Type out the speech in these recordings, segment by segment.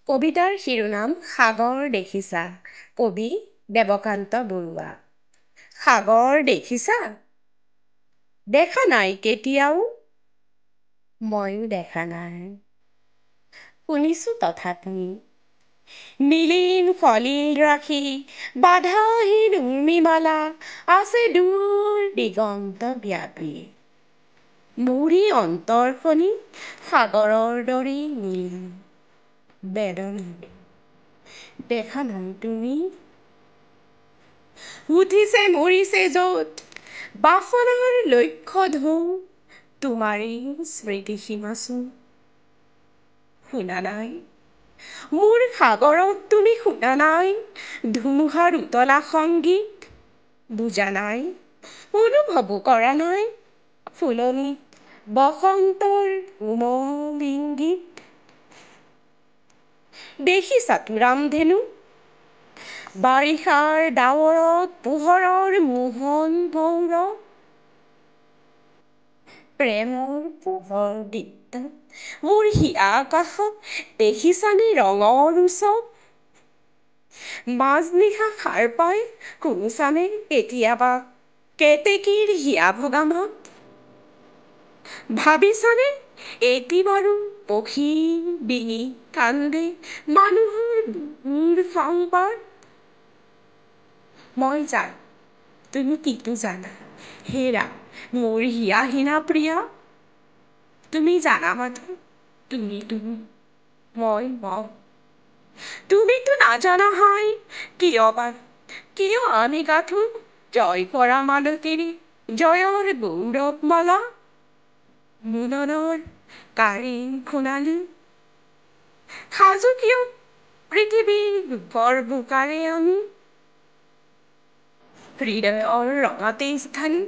কবিতাৰ শিৰোনাম সাগৰ দেখিছা, কবি দেৱকান্ত বৰুৱা। সাগৰ দেখিছা? দেখা নাই কেতিয়াও? ময়ো দেখা নাই। শুনিছো তথাপি। নীলিম সলিল ৰাখি বাধাহীন উৰ্মিমালা আছে দূৰ দিগন্ত ব্যাপী। মোৰে অন্তৰখনি সাগৰৰ দৰেই নীল বেদনী। দেখা নাই তুমি? উঠিছে মৰিছে য'ত বাসনাৰ লক্ষ্য ঢৌ, তোমাৰেই স্মৃতিসীমাচোন। শুনা নাই? মোৰ সাগৰত তুমি শুনা নাই? ধুমুহাৰ উতলা সংগীত বুজা নাই? অনুভৱো কৰা নাই? ফুলনিত বসন্তৰ কোমল ইংগিত। দেখিছাতো ৰামধেনু? বাৰিষাৰ ডাৱৰত পোহৰৰ মোহন ভংগ। প্ৰেমৰ পোহৰ দীপ্তত মোৰ হিয়া আকাশত দেখিছানে ৰঙৰ উৎসৱ? মাজনিশা সাৰ পাই শুনিছানে কেতিয়াবা কেতেকীৰ হিয়া ভগা মাত? ভাবিছানে এটি বাৰু পক্ষীৰ ডিঙিত কান্দে মানুহৰ বুকুৰ সংবাদ? মই জানো তুমি কিটো জানা, হেৰা মোৰ হিয়াহীনা প্ৰিয়া। তুমি জানা মাথো তুমি, মই। তুমিতো নাজানা হাই কিয় আমি গাঁঠো জয় কৰা মালতীৰে জয়ৰ গৌৰৱমালা? মিলনৰ কাৰেং সোণালী সাজো কিয় পৃথিৱীৰ ৰূপৰ বোকাৰে আমি? হৃদয়ৰ ৰঙা তেজধাৰী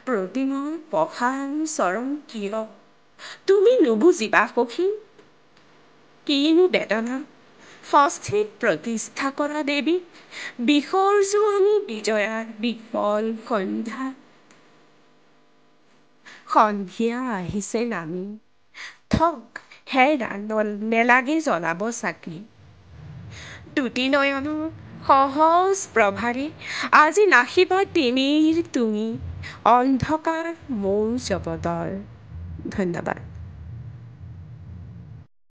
প্ৰতিমাৰ পথাৰ চৰণ কিয় তুমি নুবুজিবা সখী? কিনো বেদনা ষষ্ঠীত প্ৰতিষ্ঠা কৰা দেৱীক বিসৰ্জো আমি বিজয়াৰ বিফল সন্ধ্যাত। সন্ধিয়া আহিছে নামি থক হেৰা নেলাগে জ্বলাব চাকি। দুটি নয়নৰ সহজ প্ৰভাৰে আজি নাচিবা তিমিৰ তুমি অন্ধকাৰ মোৰ জগতৰ। ধন্যবাদ।